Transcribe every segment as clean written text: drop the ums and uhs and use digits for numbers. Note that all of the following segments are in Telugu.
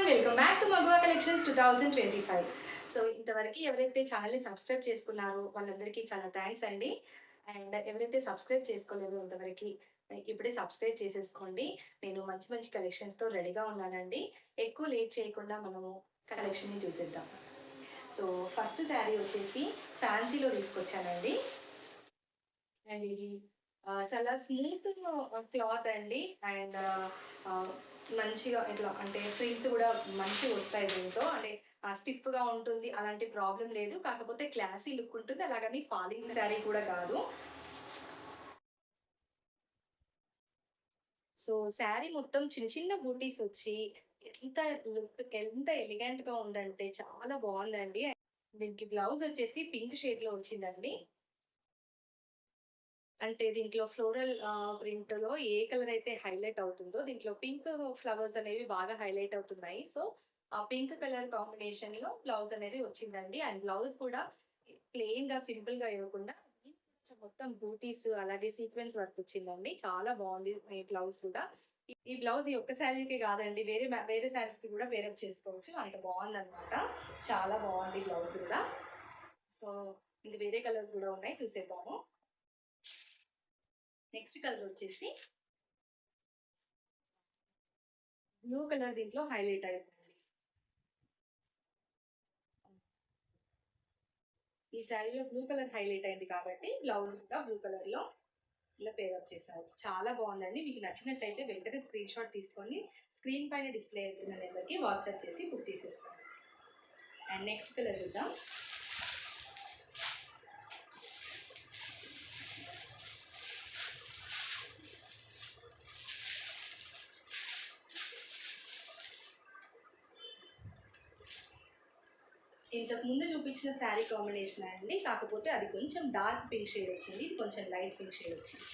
వెల్కమ్ బ్యాక్ టు మగువా కలెక్షన్స్ 2025. సో ఇంతవరకు ఎవరైతే ఛానల్ని సబ్స్క్రైబ్ చేసుకున్నారో వాళ్ళందరికీ చాలా థ్యాంక్స్ అండి. అండ్ ఎవరైతే సబ్స్క్రైబ్ చేసుకోలేదో ఇంతవరకు ఇప్పుడే సబ్స్క్రైబ్ చేసేసుకోండి. నేను మంచి మంచి కలెక్షన్స్తో రెడీగా ఉన్నానండి. ఎక్కువ లేట్ చేయకుండా మనము కలెక్షన్ని చూసేద్దాం. సో ఫస్ట్ శారీ వచ్చేసి ఫ్యాన్సీలో తీసుకొచ్చానండి. అండ్ ఇది చాలా స్మూత్ క్లాత్ అండి. అండ్ మంచిగా ఇట్లా అంటే ఫ్రిల్స్ కూడా మంచిగా వస్తాయి దీంతో. అంటే స్టిఫ్గా ఉంటుంది, అలాంటి ప్రాబ్లం లేదు. కాకపోతే క్లాసీ లుక్ ఉంటుంది, అలాగని ఫాలింగ్ శారీ కూడా కాదు. సో శారీ మొత్తం చిన్న చిన్న బూటీస్ వచ్చి ఎంత లుక్ ఎంత ఎలిగెంట్గా ఉందంటే చాలా బాగుందండి. దీనికి బ్లౌజ్ వచ్చేసి పింక్ షేడ్లో వచ్చిందండి. అంటే దీంట్లో ఫ్లోరల్ ప్రింట్‌లో ఏ కలర్ అయితే హైలైట్ అవుతుందో, దీంట్లో పింక్ ఫ్లవర్స్ అనేవి బాగా హైలైట్ అవుతున్నాయి. సో, ఆ పింక్ కలర్ కాంబినేషన్‌లో బ్లౌజ్ అనేది వచ్చిందండి. అండ్ బ్లౌజ్ కూడా ప్లెయిన్‌గా, సింపుల్‌గా ఇవ్వకుండా కొంచెం మొత్తం బూటీస్ అలాగే సీక్వెన్స్ వర్క్ వచ్చిందండి. చాలా బాగుంది ఈ బ్లౌజ్ కూడా. ఈ బ్లౌజ్ ఈ ఒక్క శారీకే కాదండి, వేరే శారీస్‌కి కూడా వేరప్ చేసుకోవచ్చు. అంత బాగుందనమాట. చాలా బాగుంది బ్లౌజ్ కూడా. సో, ఇంక వేరే కలర్స్ కూడా ఉన్నాయి, చూసేద్దాము. నెక్స్ట్ కలర్ వచ్చేసి బ్లూ కలర్ దీంట్లో హైలైట్ అవుతుంది. ఈ శారీలో బ్లూ కలర్ హైలైట్ అయింది కాబట్టి బ్లౌజ్ కూడా బ్లూ కలర్ లో ఇలా పేరప్ చేశారు. చాలా బాగుందండి. మీకు నచ్చినట్టయితే వెంటనే స్క్రీన్ షాట్ తీసుకొని స్క్రీన్ పైన డిస్ప్లే అవుతున్న నెంబర్కి వాట్సాప్ చేసి బుక్ చేసేసుకోండి. అండ్ నెక్స్ట్ కలర్ చూద్దాం. ఇంతకు ముందు చూపించిన శారీ కాంబినేషన్ అండి, కాకపోతే అది కొంచెం డార్క్ పింక్ షేడ్ వచ్చింది, ఇది కొంచెం లైట్ పింక్ షేడ్ వచ్చింది.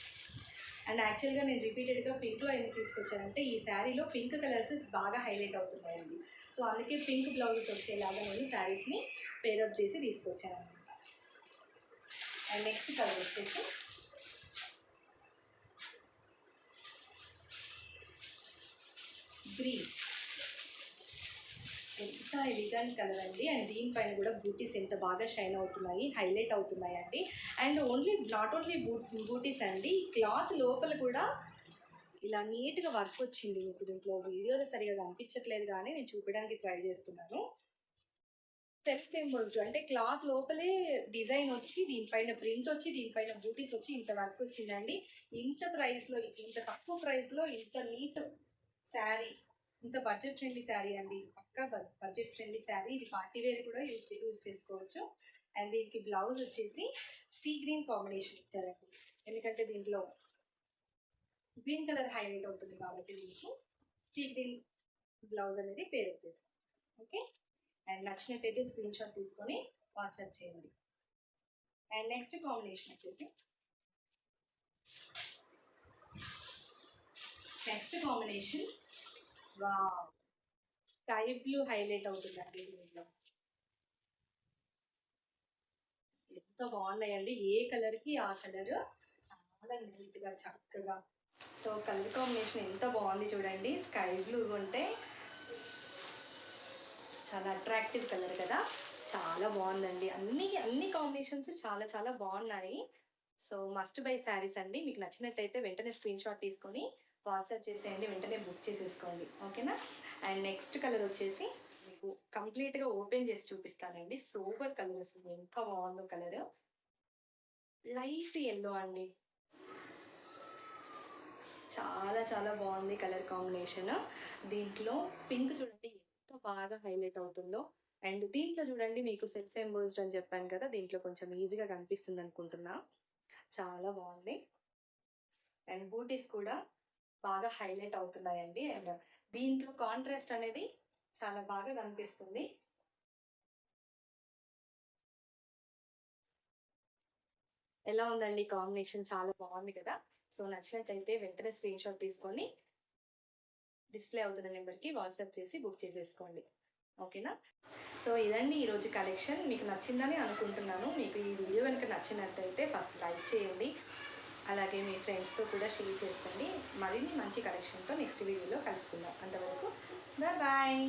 అండ్ యాక్చువల్గా నేను రిపీటెడ్గా పింక్లో ఎందుకు తీసుకొచ్చానంటే ఈ శారీలో పింక్ కలర్స్ బాగా హైలైట్ అవుతున్నాయండి. సో అందుకే పింక్ బ్లౌజెస్ వచ్చేలాగా నేను శారీస్ని పేరప్ చేసి తీసుకొచ్చాను అనమాట. అండ్ నెక్స్ట్ కలర్ వచ్చేసి గ్రీన్. ఎంత ఎలిగెంట్ కలర్ అండి. అండ్ దీనిపైన కూడా బూటీస్ ఎంత బాగా షైన్ అవుతున్నాయి, హైలైట్ అవుతున్నాయి అండి. అండ్ నాట్ ఓన్లీ బూటీస్ అండి, క్లాత్ లోపల కూడా ఇలా నీట్గా వర్క్ వచ్చింది. మీకు దీంట్లో వీడియోలో సరిగా కనిపించట్లేదు కానీ నేను చూపించడానికి ట్రై చేస్తున్నాను. సెల్ఫ్ ఎంబోల్డ్ అంటే క్లాత్ లోపలే డిజైన్ వచ్చి దీనిపైన ప్రింట్ వచ్చి దీనిపైన బూటీస్ వచ్చి ఇంత వర్క్ వచ్చిందండి. ఇంత ప్రైస్లో, ఇంత తక్కువ ప్రైస్లో ఇంత నీట్ శారీ, ఇంత బడ్జెట్ ఫ్రెండ్లీ శారీ అండి. పక్కా బడ్జెట్ ఫ్రెండ్లీ శారీ. ఇది పార్టీ వేర్ కూడా యూస్ చేసుకోవచ్చు. అండ్ దీనికి బ్లౌజ్ వచ్చేసి సీ గ్రీన్ కాంబినేషన్ ఇచ్చారండి. ఎందుకంటే దీంట్లో గ్రీన్ కలర్ హైలైట్ అవుతుంది కాబట్టి దీనికి సీ గ్రీన్ బ్లౌజ్ అనేది పేర్ చేస్తాం. ఓకే. అండ్ నచ్చినట్టయితే స్క్రీన్ షాట్ తీసుకొని వాట్సాప్ చేయండి. అండ్ నెక్స్ట్ కాంబినేషన్ వచ్చేసి స్కై బ్లూ హైలైట్ అవుతుందండి దీంట్లో. ఎంత బాగున్నాయండి, ఏ కలర్కి ఆ కలర్ చాలా నీట్గా చక్కగా. సో కలర్ కాంబినేషన్ ఎంత బాగుంది చూడండి. స్కై బ్లూ ఉంటే చాలా అట్రాక్టివ్ కలర్ కదా, చాలా బాగుందండి. అన్ని కాంబినేషన్స్ చాలా చాలా బాగున్నాయి. సో మస్ట్ బై శారీస్ అండి. మీకు నచ్చినట్టయితే వెంటనే స్క్రీన్ షాట్ తీసుకొని వాట్సాప్ చేసేయండి, వెంటనే బుక్ చేసేసుకోండి. ఓకేనా. అండ్ నెక్స్ట్ కలర్ వచ్చేసి మీకు కంప్లీట్గా ఓపెన్ చేసి చూపిస్తానండి. సూపర్ కలర్, అసలు ఎంత బాగుందో కలర్. లైట్ ఎల్లో అండి, చాలా చాలా బాగుంది కలర్ కాంబినేషన్. దీంట్లో పింక్ చూడండి ఎంత బాగా హైలైట్ అవుతుందో. అండ్ దీంట్లో చూడండి మీకు సెల్ఫ్ ఎంబోస్డ్ అని చెప్పాను కదా, దీంట్లో కొంచెం ఈజీగా కనిపిస్తుంది అనుకుంటున్నా. చాలా బాగుంది. అండ్ బూటీస్ కూడా బాగా హైలైట్ అవుతున్నాయండి. అండ్ దీంట్లో కాంట్రాస్ట్ అనేది చాలా బాగా కనిపిస్తుంది. ఎలా ఉందండి కాంబినేషన్? చాలా బాగుంది కదా. సో నచ్చినట్టయితే వెంటనే స్క్రీన్ షాట్ తీసుకొని డిస్ప్లే అవుతున్న నెంబర్కి వాట్సాప్ చేసి బుక్ చేసేసుకోండి. ఓకేనా. సో ఇదండి ఈరోజు కలెక్షన్. మీకు నచ్చిందని అనుకుంటున్నాను. మీకు ఈ వీడియో కనుక నచ్చినట్టయితే ఫస్ట్ లైక్ చేయండి, అలాగే మీ ఫ్రెండ్స్తో కూడా షేర్ చేసుకోండి. మరిన్ని మంచి కలెక్షన్తో నెక్స్ట్ వీడియోలో కలుసుకుందాం. అంతవరకు బాయ్.